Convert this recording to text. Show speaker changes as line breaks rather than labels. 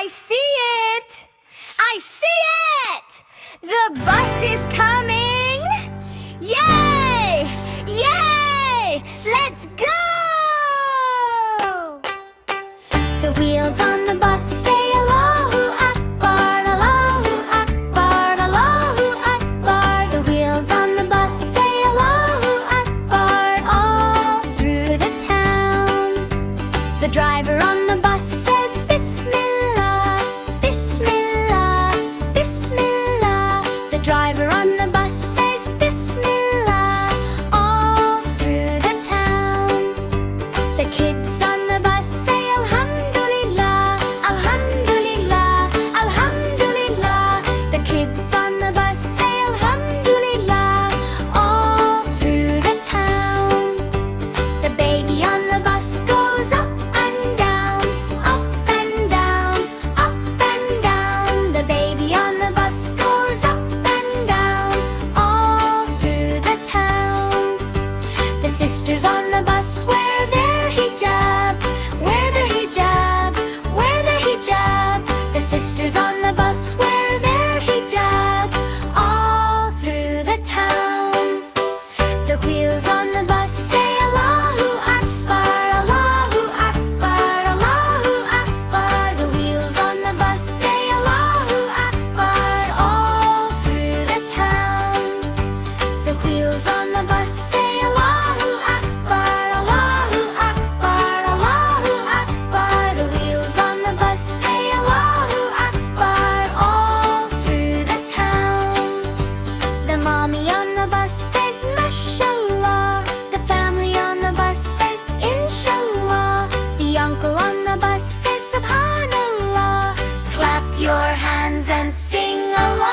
I see it! I see it! The bus is coming! Yay! Yay! Let's go! The wheels on the bus say Allahu-Akbar, Allahu-Akbar, Allahu-Akbar. The wheels on the bus say Allahu-Akbar all through the town. The driver on the bus says Bismillah, Bismillah, Bismillah. The driver on the bus says Bismillah all through the town. The kids on the bus say Alhamdulillah, Alhamdulillah, Alhamdulillah. The kids on the bus say Alhamdulillah all through the town. The baby on the bus goes up and down, up and down, up and down. The baby on the bus goes up and down all through the town. The sisters on the bus wear their hijab, wear their hijab, wear their hijab. The sisters on the bus wear their hijab all through the town. The wheels on the bus say Allahu-Akbar, Allahu-Akbar, Allahu-Akbar. The wheels on the bus say Allahu-Akbar all through the town. The wheels on the bus say Allahu-Akbar, Allahu-Akbar, Allahu-Akbar. The wheels on the bus say Allahu-Akbar all through the town. The mommy on the bus says Mashallah. The family on the bus says Inshallah. The uncle on the bus says Subhanallah. Clap your hands and sing Allah.